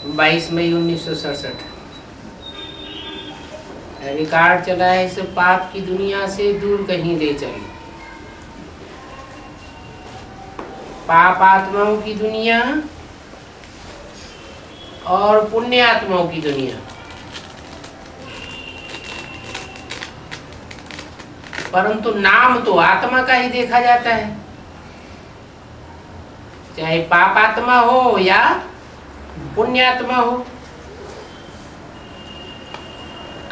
22 मई 1967। Record चला है, इस पाप की दुनिया से दूर कहीं ले चलो। पाप आत्माओं की दुनिया और पुण्य आत्माओं की दुनिया। परंतु नाम तो आत्मा का ही देखा जाता है, चाहे पाप आत्मा हो या पुण्य आत्मा हो।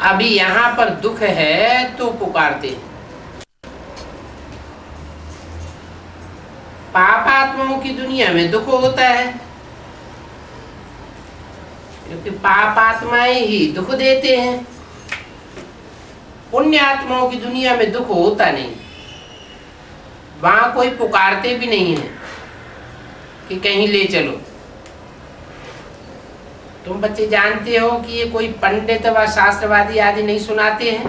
अभी यहाँ पर दुख है तो पुकारते हैं। पाप आत्माओं की दुनिया में दुख होता है, क्योंकि पाप आत्माएं ही दुख देते हैं। पुण्य आत्माओं की दुनिया में दुख होता नहीं, वहां कोई पुकारते भी नहीं है कि कहीं ले चलो। तुम बच्चे जानते हो कि ये कोई पंडित व शास्त्रवादी आदि नहीं सुनाते हैं,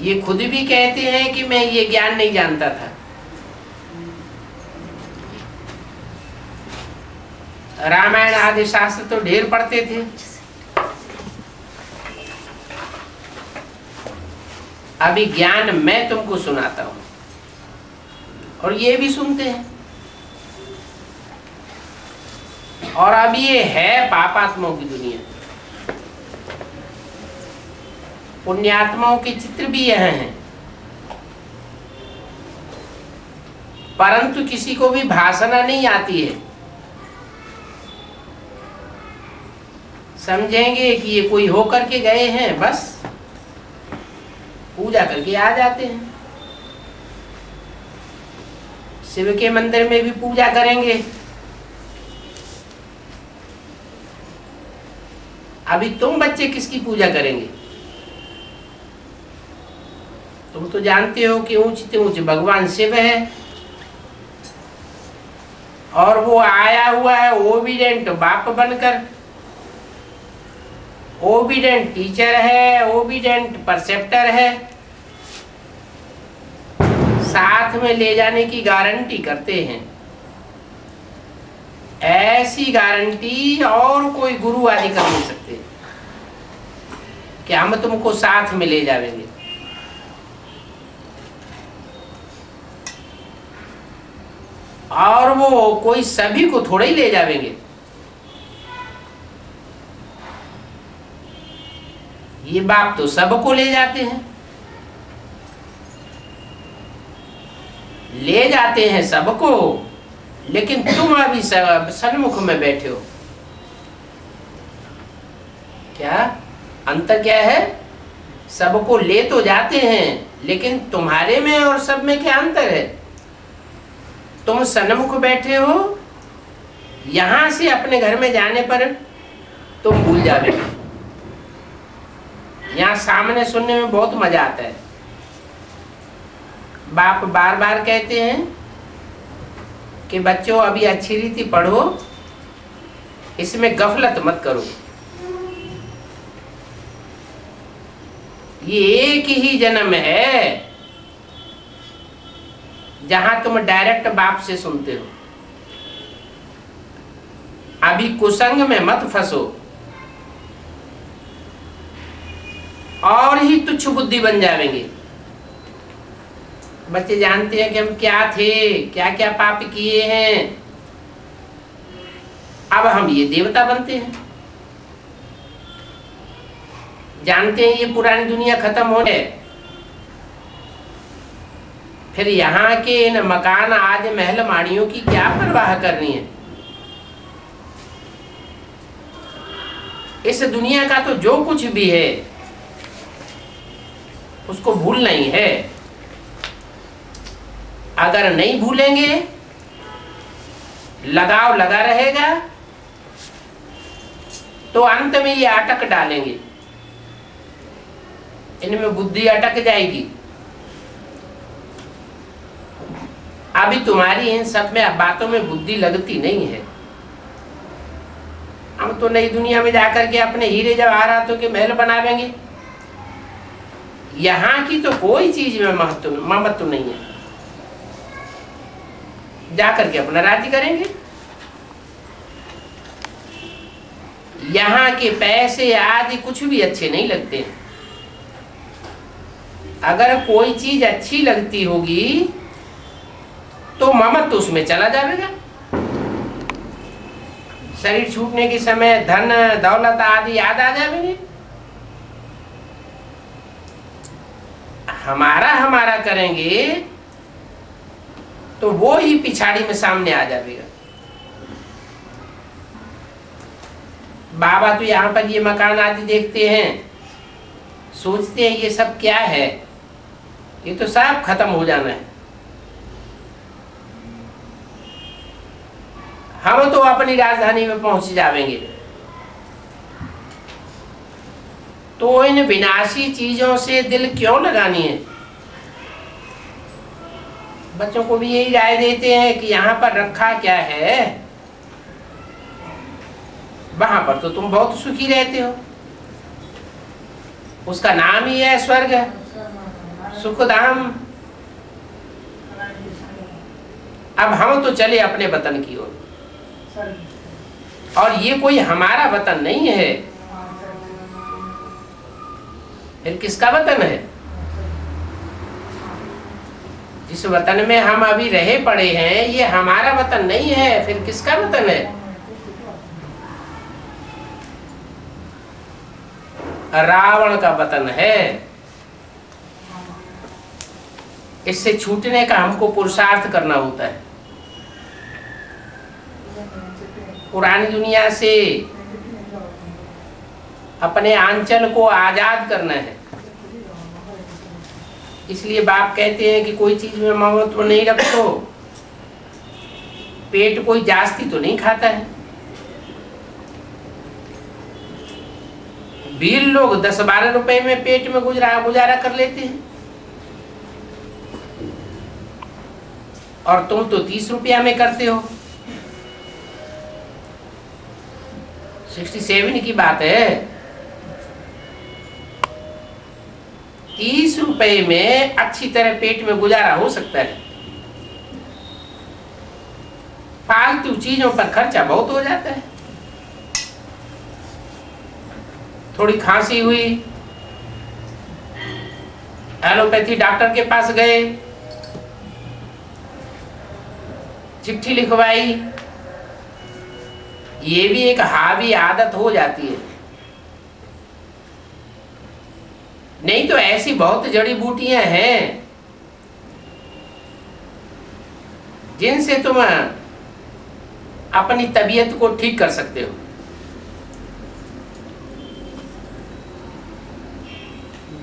ये खुद भी कहते हैं कि मैं ये ज्ञान नहीं जानता था। रामायण आदि शास्त्र तो ढेर पढ़ते थे, अभी ज्ञान मैं तुमको सुनाता हूं और ये भी सुनते हैं। और अब ये है पापात्माओं की दुनिया। पुण्यात्माओं के चित्र भी यह हैं, परंतु किसी को भी भाषणा नहीं आती है। समझेंगे कि ये कोई होकर के गए हैं, बस पूजा करके आ जाते हैं। शिव के मंदिर में भी पूजा करेंगे। अभी तुम बच्चे किसकी पूजा करेंगे? तुम तो जानते हो कि ऊंच से ऊंच भगवान शिव है, और वो आया हुआ है ओबीडेंट बाप बनकर। ओबीडेंट टीचर है, ओबीडेंट परसेप्टर है, साथ में ले जाने की गारंटी करते हैं। ऐसी गारंटी और कोई गुरु आदि कर नहीं सकते कि हम तुमको साथ में ले जाएंगे। और वो कोई सभी को थोड़ा ही ले जाएंगे। ये बाप तो सबको ले जाते हैं, ले जाते हैं सबको, लेकिन तुम अभी सन्मुख में बैठे हो। क्या अंतर क्या है? सबको ले तो जाते हैं, लेकिन तुम्हारे में और सब में क्या अंतर है? तुम सन्मुख बैठे हो, यहां से अपने घर में जाने पर तुम भूल जाओगे। यहाँ सामने सुनने में बहुत मजा आता है। बाप बार बार कहते हैं कि बच्चों अभी अच्छी रीति पढ़ो, इसमें गफलत मत करो। ये एक ही जन्म है जहां तुम डायरेक्ट बाप से सुनते हो। अभी कुसंग में मत फंसो और ही तुच्छ बुद्धि बन जाएंगे। बच्चे जानते हैं कि हम क्या थे, क्या क्या पाप किए हैं, अब हम ये देवता बनते हैं। जानते हैं ये पुरानी दुनिया खत्म होने, फिर यहाँ के इन मकान आदि महल माड़ियों की क्या परवाह करनी है। इस दुनिया का तो जो कुछ भी है उसको भूलना ही है। अगर नहीं भूलेंगे, लगाव लगा रहेगा, तो अंत में ये अटक डालेंगे, इनमें बुद्धि अटक जाएगी। अभी तुम्हारी इन सब में बातों में बुद्धि लगती नहीं है। हम तो नई दुनिया में जाकर के अपने हीरे जवाहरातों के महल बनावेंगे। यहाँ की तो कोई चीज में महत्व नहीं है। जाकर के अपना राज्य करेंगे। यहाँ के पैसे आदि कुछ भी अच्छे नहीं लगते। अगर कोई चीज अच्छी लगती होगी तो ममत्व उसमें चला जाएगा। शरीर छूटने के समय धन दौलत आदि याद आ जाएंगे। हमारा हमारा करेंगे तो वो ही पिछाड़ी में सामने आ जाएगा। बाबा तो यहाँ पर ये मकान आदि देखते हैं, सोचते हैं ये सब क्या है, ये तो सब खत्म हो जाना है। हम तो अपनी राजधानी में पहुंच जाएंगे। तो इन विनाशी चीजों से दिल क्यों लगानी है? बच्चों को भी यही राय देते हैं कि यहाँ पर रखा क्या है, वहां पर तो तुम बहुत सुखी रहते हो, उसका नाम ही है स्वर्ग, सुखधाम। अब हम तो चले अपने वतन की ओर, और ये कोई हमारा वतन नहीं है, फिर किसका वतन है? जिस वतन में हम अभी रहे पड़े हैं ये हमारा वतन नहीं है, फिर किसका वतन है? रावण का वतन है। इससे छूटने का हमको पुरुषार्थ करना होता है। पुरानी दुनिया से अपने आंचल को आजाद करना है। इसलिए बाप कहते हैं कि कोई चीज में ममत्व नहीं रखो। पेट कोई जास्ती तो नहीं खाता है। वीर लोग 10-12 रुपए में पेट में गुजारा कर लेते हैं, और तुम तो 30 रुपया में करते हो। 67 की बात है। 30 रुपए में अच्छी तरह पेट में गुजारा हो सकता है। फालतू चीजों पर खर्चा बहुत हो जाता है। थोड़ी खांसी हुई, एलोपैथी डॉक्टर के पास गए, चिट्ठी लिखवाई, ये भी एक हावी आदत हो जाती है। नहीं तो ऐसी बहुत जड़ी बूटियां हैं जिनसे तुम अपनी तबीयत को ठीक कर सकते हो।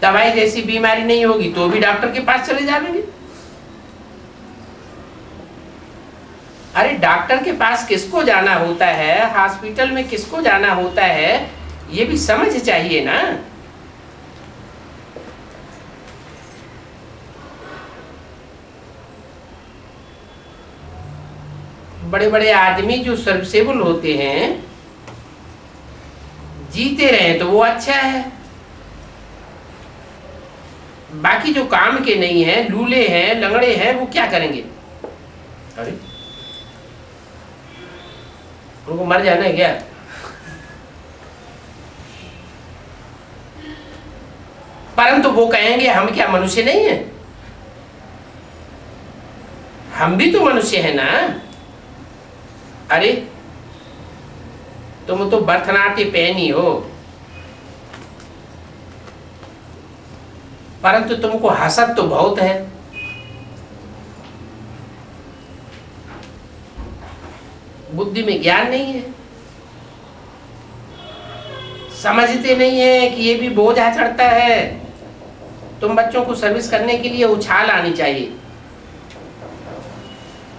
दवाई जैसी बीमारी नहीं होगी तो भी डॉक्टर के पास चले जाएंगे। अरे डॉक्टर के पास किसको जाना होता है, हॉस्पिटल में किसको जाना होता है, ये भी समझ चाहिए ना। बड़े बड़े आदमी जो सर्विसेबल होते हैं, जीते रहे तो वो अच्छा है। बाकी जो काम के नहीं है, लूले हैं, लंगड़े हैं, वो क्या करेंगे? अरे उनको मर जाना है क्या? परंतु वो कहेंगे हम क्या मनुष्य नहीं है? हम भी तो मनुष्य है ना। अरे तुम तो भरतनाट्य पहनी हो, परंतु तुमको हसद तो बहुत है। बुद्धि में ज्ञान नहीं है, समझते नहीं है कि ये भी बोझा चढ़ता है। तुम बच्चों को सर्विस करने के लिए उछाल आनी चाहिए।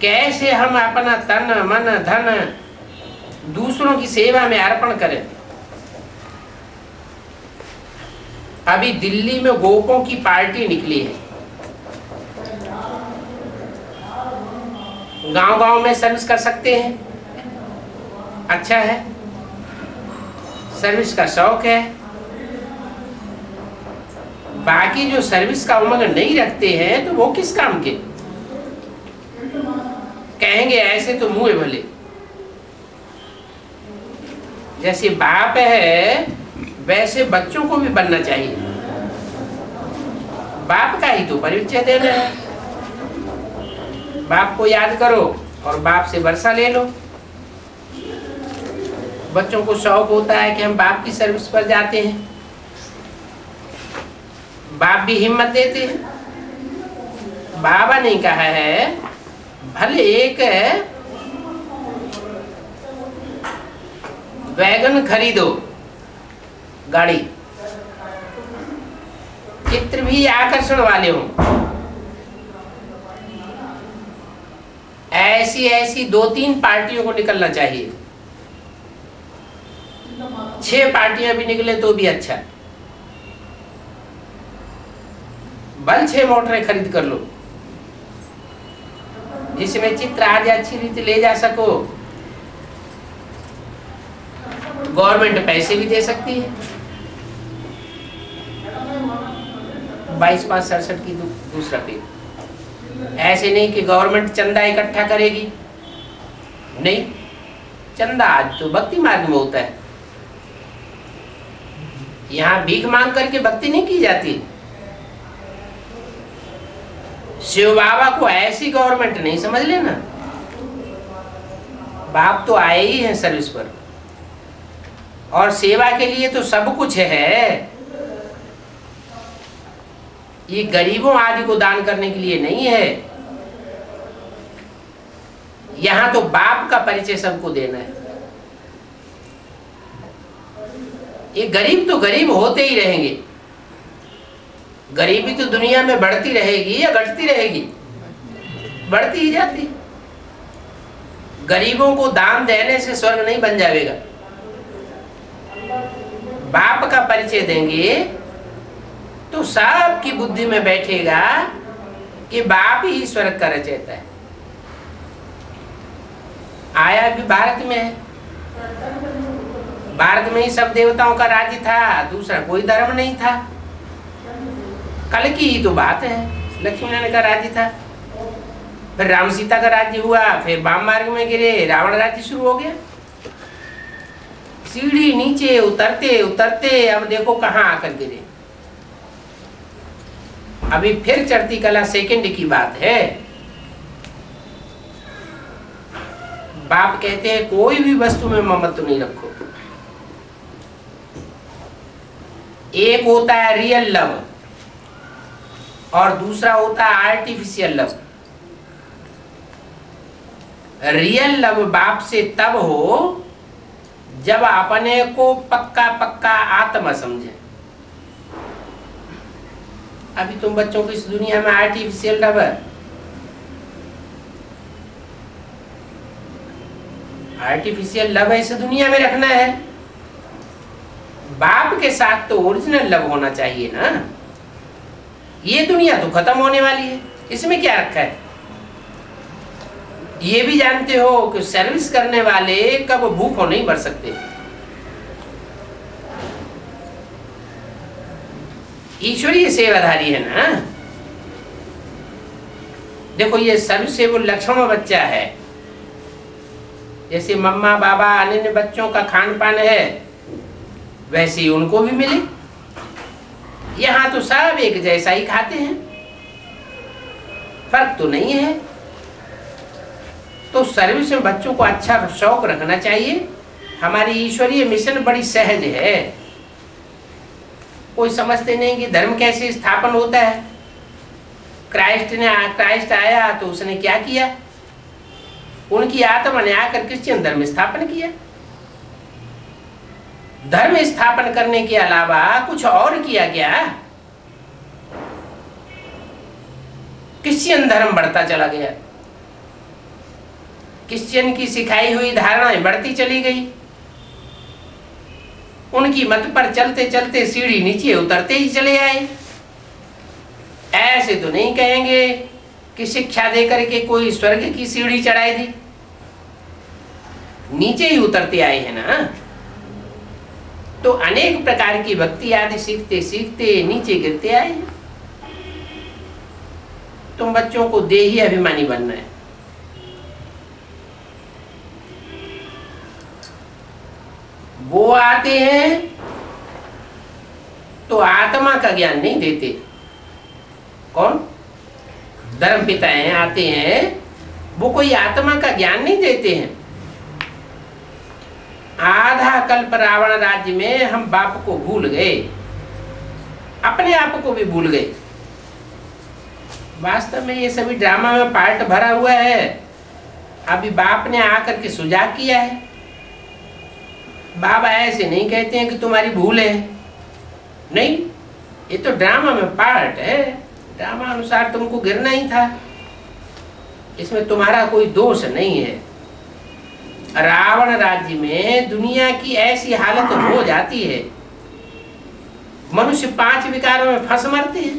कैसे हम अपना तन मन धन दूसरों की सेवा में अर्पण करें। अभी दिल्ली में गोपों की पार्टी निकली है। गांव गांव में सर्विस कर सकते हैं, अच्छा है, सर्विस का शौक है। बाकी जो सर्विस का उमंग नहीं रखते हैं तो वो किस काम के? कहेंगे ऐसे तो मुंह भले। जैसे बाप है वैसे बच्चों को भी बनना चाहिए। बाप का ही तो परिचय देना है। बाप को याद करो और बाप से वर्षा ले लो। बच्चों को शौक होता है कि हम बाप की सर्विस पर जाते हैं, बाप भी हिम्मत देते हैं। बाबा ने कहा है भले एक वैगन खरीदो, गाड़ी, चित्र भी आकर्षण वाले हों, ऐसी ऐसी 2-3 पार्टियों को निकलना चाहिए। 6 पार्टियां भी निकले तो भी अच्छा, बल 6 मोटरें खरीद कर लो जिसमें चित्र आज अच्छी रीति ले जा सको। गवर्नमेंट पैसे भी दे सकती है। 22-5-67 की दूसरा पेज। ऐसे नहीं कि गवर्नमेंट चंदा इकट्ठा करेगी, नहीं, चंदा आज तो भक्ति मार्ग में होता है। यहाँ भीख मांग करके भक्ति नहीं की जाती। शिव बाबा को ऐसी गवर्नमेंट नहीं समझ लेना। बाप तो आए ही हैं सर्विस पर, और सेवा के लिए तो सब कुछ है। ये गरीबों आदि को दान करने के लिए नहीं है। यहाँ तो बाप का परिचय सबको देना है। ये गरीब तो गरीब होते ही रहेंगे। गरीबी तो दुनिया में बढ़ती रहेगी या घटती रहेगी? बढ़ती ही जाती। गरीबों को दान देने से स्वर्ग नहीं बन जाएगा। बाप का परिचय देंगे तो सबकी बुद्धि में बैठेगा कि बाप ही स्वर्ग का रचयिता है। आया भी भारत में है। भारत में ही सब देवताओं का राज्य था, दूसरा कोई धर्म नहीं था। कल की ही तो बात है, लक्ष्मी नारायण का राज्य था, फिर राम सीता का राज्य हुआ, फिर वाम मार्ग में गिरे, रावण राज्य शुरू हो गया। सीढ़ी नीचे उतरते उतरते अब देखो कहाँ आकर गिरे। अभी फिर चढ़ती कला सेकंड की बात है। बाप कहते हैं कोई भी वस्तु में ममत्व नहीं रखो। एक होता है रियल लव और दूसरा होता है आर्टिफिशियल लव। रियल लव बाप से तब हो जब अपने को पक्का पक्का आत्मा समझे। अभी तुम बच्चों को इस दुनिया में आर्टिफिशियल लव है। आर्टिफिशियल लव इस दुनिया में रखना है। बाप के साथ तो ओरिजिनल लव होना चाहिए ना। ये दुनिया तो खत्म होने वाली है, इसमें क्या रखा है? ये भी जानते हो कि सर्विस करने वाले कब भूखों नहीं मर सकते। ईश्वरीय सेवाधारी है ना। देखो ये सर्वसेवक लक्षण बच्चा है। जैसे मम्मा बाबा अन्य बच्चों का खान पान है वैसे ही उनको भी मिले। यहाँ तो सब एक जैसा ही खाते हैं, फर्क तो नहीं है। तो सर्विस में बच्चों को अच्छा शौक रखना चाहिए। हमारी ईश्वरीय मिशन बड़ी सहज है। कोई समझते नहीं कि धर्म कैसे स्थापन होता है। क्राइस्ट आया तो उसने क्या किया? उनकी आत्मा ने आकर क्रिश्चियन धर्म स्थापन किया। धर्म स्थापन करने के अलावा कुछ और किया क्या? क्रिश्चियन धर्म बढ़ता चला गया। क्रिश्चियन की सिखाई हुई धारणाएं बढ़ती चली गई। उनकी मत पर चलते चलते सीढ़ी नीचे उतरते ही चले आए। ऐसे तो नहीं कहेंगे कि शिक्षा देकर के कोई स्वर्ग की सीढ़ी चढ़ाई दी। नीचे ही उतरते आए हैं ना। तो अनेक प्रकार की भक्ति आदि सीखते सीखते नीचे गिरते आए हैं। तुम बच्चों को देही अभिमानी बनना है। वो आते हैं तो आत्मा का ज्ञान नहीं देते। कौन? धर्मपिता हैं, आते हैं, वो कोई आत्मा का ज्ञान नहीं देते हैं। आधा कल्प रावण राज्य में हम बाप को भूल गए, अपने आप को भी भूल गए। वास्तव में ये सभी ड्रामा में पार्ट भरा हुआ है। अभी बाप ने आकर के सुझाव किया है। बाबा ऐसे नहीं कहते हैं कि तुम्हारी भूल है, नहीं, ये तो ड्रामा में पार्ट है। ड्रामा अनुसार तुमको गिरना ही था, इसमें तुम्हारा कोई दोष नहीं है। रावण राज्य में दुनिया की ऐसी हालत हो जाती है, मनुष्य 5 विकारों में फंस मरते हैं।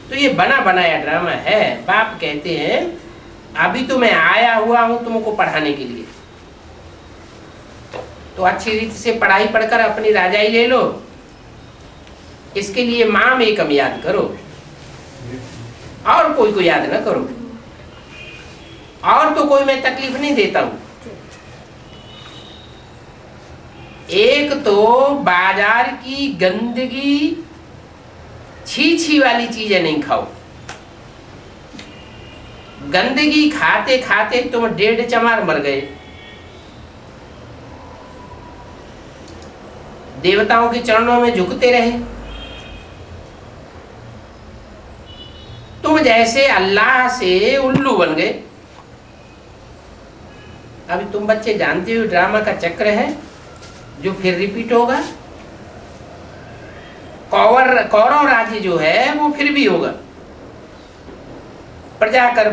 तो ये बना बनाया ड्रामा है। बाप कहते हैं अभी तो मैं आया हुआ हूं तुमको पढ़ाने के लिए, तो अच्छी रीति से पढ़ाई पढ़कर अपनी राजाई ले लो। इसके लिए माम एकम याद करो, और कोई को याद ना करो। और तो कोई मैं तकलीफ नहीं देता हूं। एक तो बाजार की गंदगी छी छी वाली चीजें नहीं खाओ। गंदगी खाते खाते तुम 1.5 चमार मर गए। देवताओं के चरणों में झुकते रहे। तुम जैसे अल्लाह से उल्लू बन गए। अभी तुम बच्चे जानते हो ड्रामा का चक्र है जो फिर रिपीट होगा। कौरव राज्य जो है वो फिर भी होगा। प्रजा का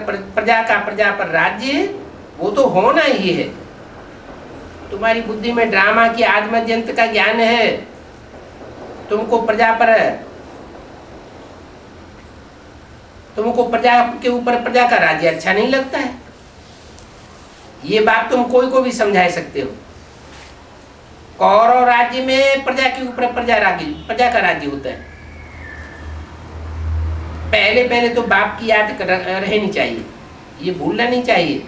प्रजा पर राज्य वो तो होना ही है। तुम्हारी बुद्धि में ड्रामा की आदि मध्य अंत का ज्ञान है। तुमको प्रजा के ऊपर प्रजा का राज्य अच्छा नहीं लगता है। ये बात तुम कोई को भी समझा सकते हो। कौरव राज्य में प्रजा के ऊपर प्रजा का राज्य होता है। पहले तो बाप की याद रहनी चाहिए, ये भूलना नहीं चाहिए।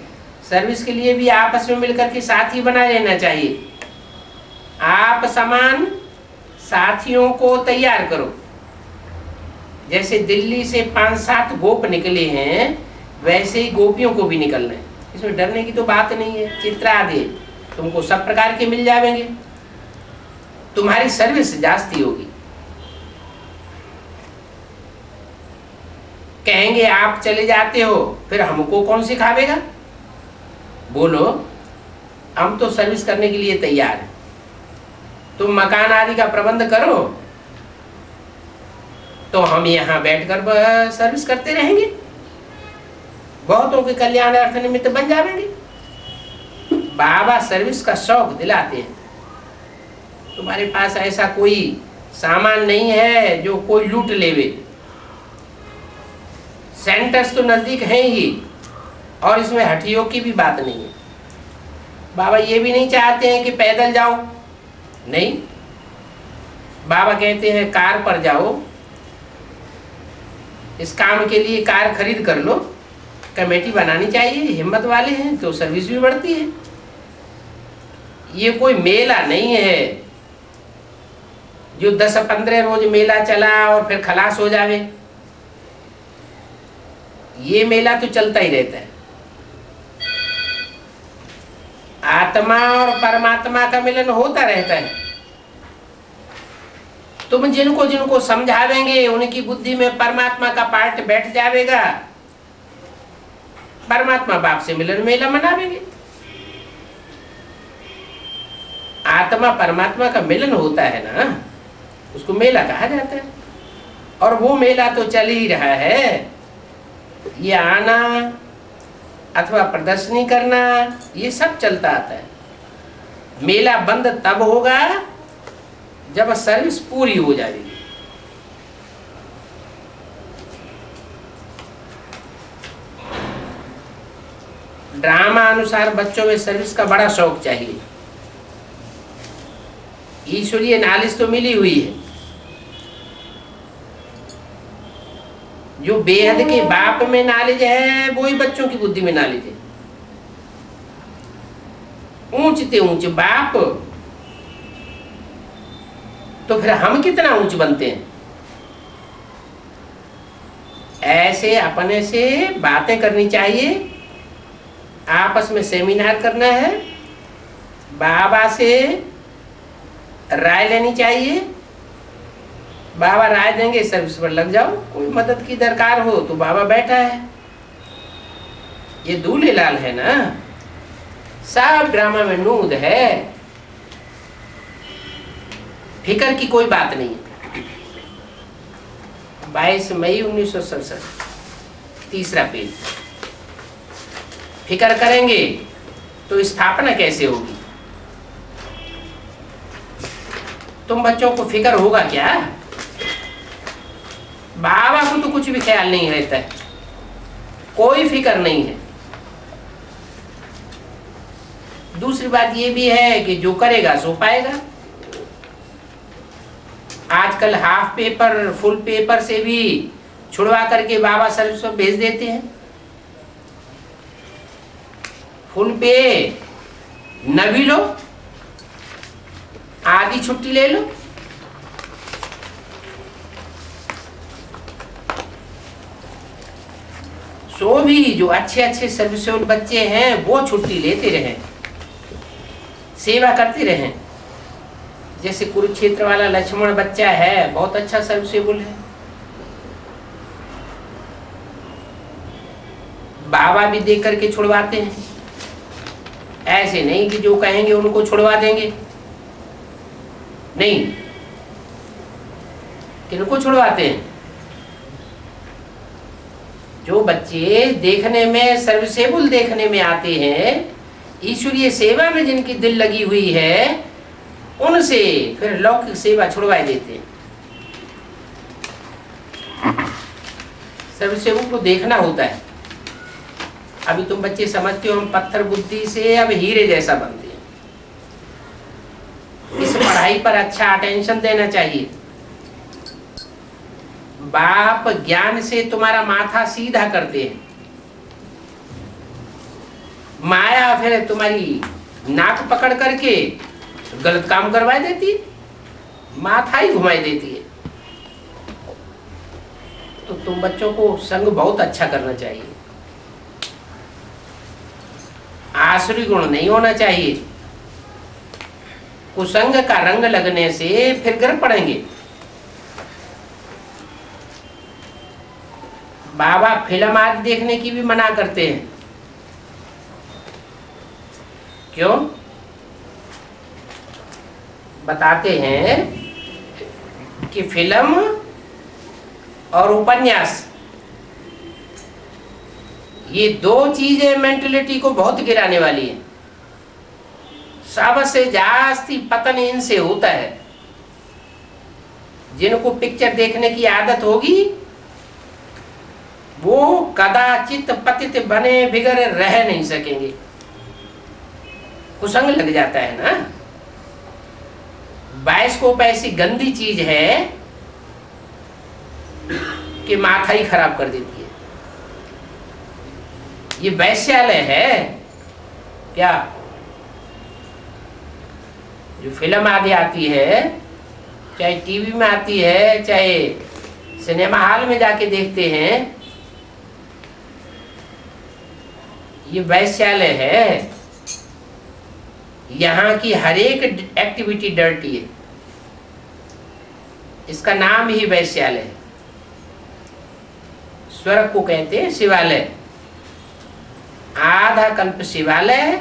सर्विस के लिए भी आपस में मिलकर के साथी बना लेना चाहिए। आप समान साथियों को तैयार करो। जैसे दिल्ली से 5-7 गोप निकले हैं, वैसे ही गोपियों को भी निकलना है। इसमें डरने की तो बात नहीं है। चित्रा आदि तुमको सब प्रकार के मिल जाएंगे। तुम्हारी सर्विस जास्ती होगी। कहेंगे आप चले जाते हो, फिर हमको कौन सिखावेगा? बोलो, हम तो सर्विस करने के लिए तैयार हैं। तुम मकान आदि का प्रबंध करो, तो हम यहाँ बैठकर सर्विस करते रहेंगे। बहुतों के कल्याणार्थ निमित्त बन जाएंगे। बाबा सर्विस का शौक दिलाते हैं। तुम्हारे पास ऐसा कोई सामान नहीं है जो कोई लूट लेवे। सेंटर्स तो नजदीक हैं ही, और इसमें हठियों की भी बात नहीं है। बाबा ये भी नहीं चाहते हैं कि पैदल जाओ, नहीं। बाबा कहते हैं कार पर जाओ। इस काम के लिए कार खरीद कर लो। कमेटी बनानी चाहिए। हिम्मत वाले हैं तो सर्विस भी बढ़ती है। ये कोई मेला नहीं है जो 10-15 रोज मेला चला और फिर खलास हो जावे। ये मेला तो चलता ही रहता है। आत्मा और परमात्मा का मिलन होता रहता है। तुम जिनको जिनको समझावेंगे उनकी बुद्धि में परमात्मा का पार्ट बैठ जाएगा। परमात्मा बाप से मिलन मेला मनावेंगे। आत्मा परमात्मा का मिलन होता है ना, उसको मेला कहा जाता है। और वो मेला तो चल ही रहा है। ये आना अथवा प्रदर्शनी करना, ये सब चलता आता है। मेला बंद तब होगा जब सर्विस पूरी हो जाएगी। ड्रामा अनुसार बच्चों में सर्विस का बड़ा शौक चाहिए। ईश्वरीय नॉलेज तो मिली हुई है। जो बेहद के बाप में नॉलेज है वो ही बच्चों की बुद्धि में नॉलेज है। ऊंचते ऊंचे बाप तो फिर हम कितना ऊंच बनते हैं। ऐसे अपने से बातें करनी चाहिए, आपस में सेमिनार करना है, बाबा से राय लेनी चाहिए। बाबा राय देंगे, सर्विस पर लग जाओ। कोई मदद की दरकार हो तो बाबा बैठा है। ये दूल्हे लाल है ना, सब ड्रामा में नूद है, फिकर की कोई बात नहीं। 22 मई 1967, तीसरा पेज। फिकर करेंगे तो स्थापना कैसे होगी। तुम बच्चों को फिकर होगा क्या। बाबा को तो कुछ भी ख्याल नहीं रहता है, कोई फिकर नहीं है। दूसरी बात ये भी है कि जो करेगा सो पाएगा। आजकल हाफ पेपर फुल पेपर से भी छुड़वा करके बाबा सर्विस पर भेज देते हैं। फुल पे न भी लो, आधी छुट्टी ले लो। सो भी जो अच्छे अच्छे सर्विसेबल बच्चे हैं वो छुट्टी लेते रहें, सेवा करते रहें। जैसे कुरुक्षेत्र वाला लक्ष्मण बच्चा है, बहुत अच्छा सर्विसेबल है। बाबा भी देख करके छुड़वाते हैं, ऐसे नहीं कि जो कहेंगे उनको छुड़वा देंगे। नहीं, किनको छुड़वाते हैं। जो बच्चे देखने में सर्विसेबल देखने में आते हैं, ईश्वरीय सेवा में जिनकी दिल लगी हुई है, उनसे फिर लौकिक सेवा छुड़वाए देते हैं। सर्विसेबल को देखना होता है। अभी तुम बच्चे समझते हो हम पत्थर बुद्धि से अब हीरे जैसा बनते हैं। इस पढ़ाई पर अच्छा अटेंशन देना चाहिए। बाप ज्ञान से तुम्हारा माथा सीधा करते हैं, माया फिर तुम्हारी नाक पकड़ करके गलत काम करवा देती है, माथा ही घुमाई देती है। तो तुम बच्चों को संग बहुत अच्छा करना चाहिए। आसुरी गुण नहीं होना चाहिए। कुसंग का रंग लगने से फिर गिर पड़ेंगे। बाबा फिल्म आदि देखने की भी मना करते हैं। क्यों? बताते हैं कि फिल्म और उपन्यास, ये दो चीजें मेंटलिटी को बहुत गिराने वाली है। सबसे जास्ती पतन इनसे होता है। जिनको पिक्चर देखने की आदत होगी वो कदाचित पतित बने बिगड़ रह नहीं सकेंगे। कुसंग लग जाता है ना। बायोस्कोप ऐसी गंदी चीज है कि माथा ही खराब कर देती है। ये वैश्यालय है क्या? जो फिल्म आदि आती है, चाहे टीवी में आती है, चाहे सिनेमा हॉल में जाके देखते हैं, ये वैश्यालय है। यहाँ की हर एक एक्टिविटी डर्टी है। इसका नाम ही वैश्यालय है। स्वर्ग को कहते हैं शिवालय। आधा कल्प शिवालय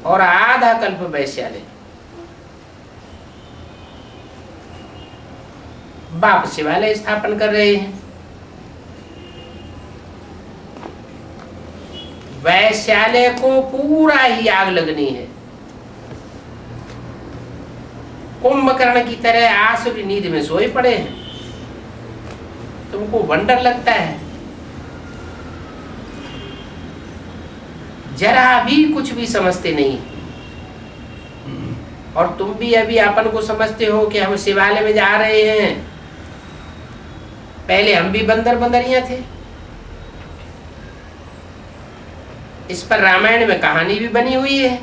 और आधा कल्प वैश्यालय। बाप शिवालय स्थापन कर रहे हैं। वैश्यालय को पूरा ही आग लगनी है। कुंभकर्ण की तरह आसुरी नींद में सोए पड़े हैं। तुमको वंडर लगता है? जरा भी कुछ भी समझते नहीं। और तुम भी अभी अपन को समझते हो कि हम शिवालय में जा रहे हैं। पहले हम भी बंदर बंदरियां थे। इस पर रामायण में कहानी भी बनी हुई है।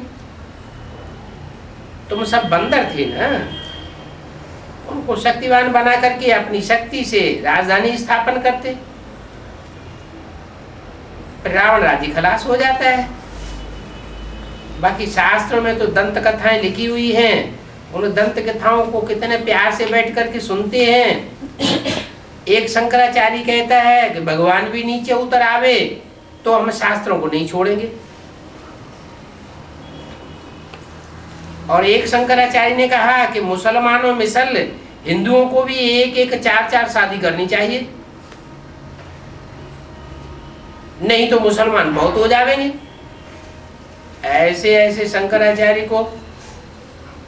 तुम सब बंदर थे ना। उनको शक्तिवान बना करके अपनी शक्ति से राजधानी स्थापन करते, रावण राज्य खलास हो जाता है। बाकी शास्त्रों में तो दंत कथाएं लिखी हुई हैं, उन दंत कथाओं को कितने प्यार से बैठ करके सुनते हैं। एक शंकराचार्य कहता है कि भगवान भी नीचे उतर आवे तो हम शास्त्रों को नहीं छोड़ेंगे, और एक शंकराचार्य ने कहा कि मुसलमानों मिसल हिंदुओं को भी एक एक चार चार शादी करनी चाहिए, नहीं तो मुसलमान बहुत हो जाएंगे। ऐसे ऐसे शंकराचार्य को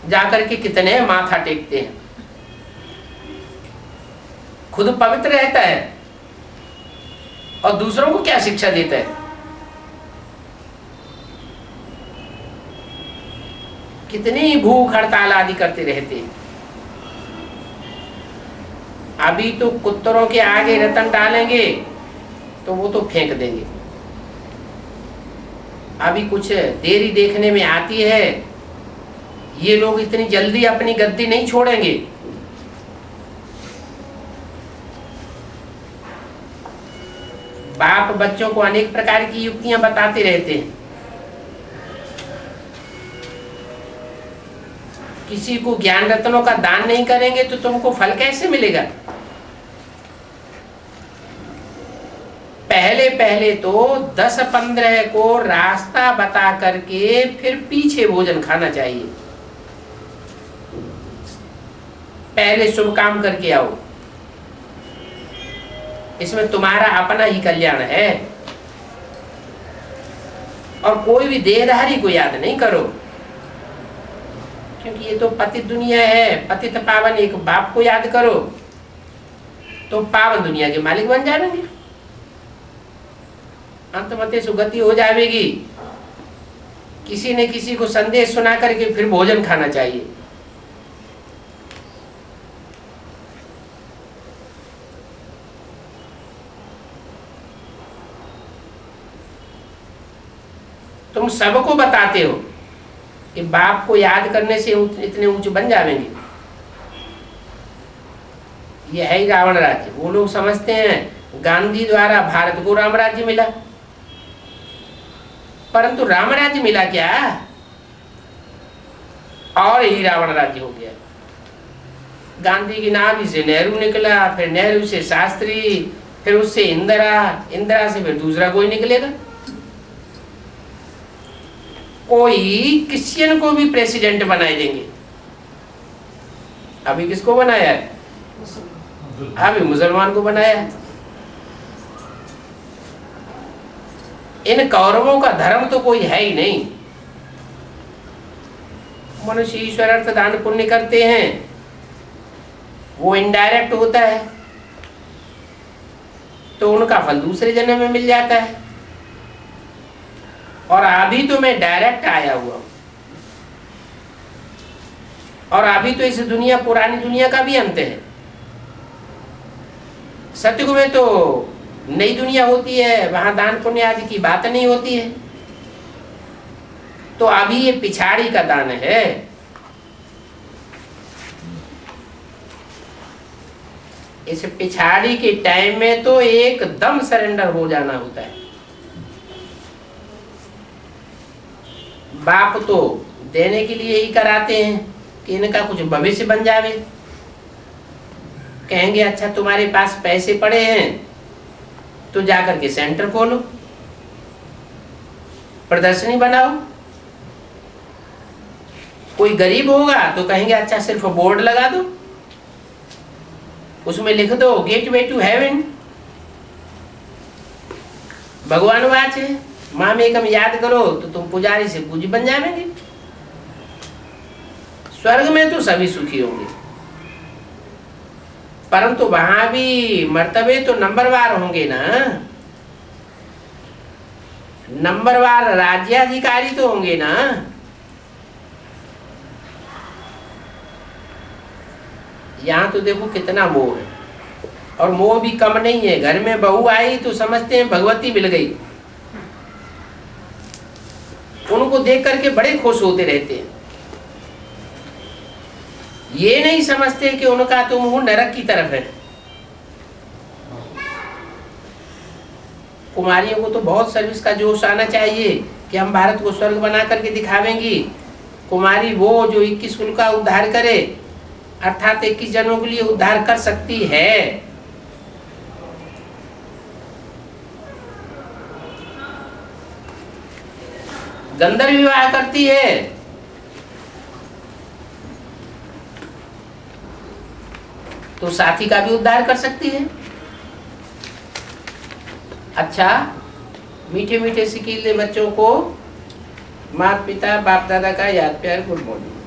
जाकर के कितने माथा टेकते हैं। खुद पवित्र रहता है और दूसरों को क्या शिक्षा देता है। कितनी भूख हड़ताल आदि करते रहते हैं। अभी तो कुत्तरों के आगे रतन डालेंगे तो वो तो फेंक देंगे। अभी कुछ देरी देखने में आती है, ये लोग इतनी जल्दी अपनी गद्दी नहीं छोड़ेंगे। बाप बच्चों को अनेक प्रकार की युक्तियां बताते रहते हैं। किसी को ज्ञान रत्नों का दान नहीं करेंगे तो तुमको फल कैसे मिलेगा। पहले पहले तो 10-15 को रास्ता बता करके फिर पीछे भोजन खाना चाहिए। पहले शुभ काम करके आओ, इसमें तुम्हारा अपना ही कल्याण है। और कोई भी देहधारी को याद नहीं करो, क्योंकि ये तो पतित दुनिया है। पतित पावन एक बाप को याद करो तो पावन दुनिया के मालिक बन जाएंगे, अंतमते सुगति हो जाएगी। किसी ने किसी को संदेश सुना करके फिर भोजन खाना चाहिए। तुम सबको बताते हो कि बाप को याद करने से इतने ऊंचे बन जाएंगे। यह है ही रावण राज्य। वो लोग समझते हैं गांधी द्वारा भारत को राम राज्य मिला, परंतु राम राज्य मिला क्या, और ही रावण राज्य हो गया। गांधी की नाभि से नेहरू निकला, फिर नेहरू से शास्त्री, फिर उससे इंदिरा, इंदिरा से फिर दूसरा कोई निकलेगा। कोई क्रिश्चियन को भी प्रेसिडेंट बनाए देंगे। अभी किसको बनाया है? अभी मुसलमान को बनाया है। इन कौरवों का धर्म तो कोई है ही नहीं। मनुष्य ईश्वर अर्थ दान पुण्य करते हैं, वो इनडायरेक्ट होता है तो उनका फल दूसरे जन्म में मिल जाता है। और अभी तो मैं डायरेक्ट आया हुआ हूं, और अभी तो इस दुनिया पुरानी दुनिया का भी अंत है। सतयुग में तो नई दुनिया होती है, वहां दान पुण्य आदि की बात नहीं होती है। तो अभी ये पिछाड़ी का दान है। इस पिछाड़ी के टाइम में तो एकदम सरेंडर हो जाना होता है। बाप तो देने के लिए ही कराते हैं कि इनका कुछ भविष्य बन जावे। कहेंगे अच्छा तुम्हारे पास पैसे पड़े हैं तो जाकर के सेंटर खोलो, प्रदर्शनी बनाओ। कोई गरीब होगा तो कहेंगे अच्छा सिर्फ बोर्ड लगा दो, उसमें लिख दो गेटवे टू हेवन। भगवान वाच है, मामेकम याद करो तो तुम पुजारी से पूजी बन जाएंगे। स्वर्ग में तो सभी सुखी होंगे, परंतु वहां भी मर्तबे तो नंबरवार होंगे ना। नंबरवार राज्याधिकारी तो होंगे ना। यहाँ तो देखो कितना मोह है, और मोह भी कम नहीं है। घर में बहू आई तो समझते हैं भगवती मिल गई, उनको देख करके बड़े खुश होते रहते हैं। ये नहीं समझते कि उनका तो मुंह नरक की तरफ है। कुमारियों को तो बहुत सर्विस का जोश आना चाहिए कि हम भारत को स्वर्ग बना करके दिखावेंगी। कुमारी वो जो 21 कुल का उद्धार करे, अर्थात 21 जन्मों के लिए उद्धार कर सकती है। गंधर्व विवाह करती है, तो साथी का भी उद्धार कर सकती है। अच्छा, मीठे मीठे सिकीले बच्चों को माता पिता बाप दादा का याद प्यार गुड मॉर्निंग।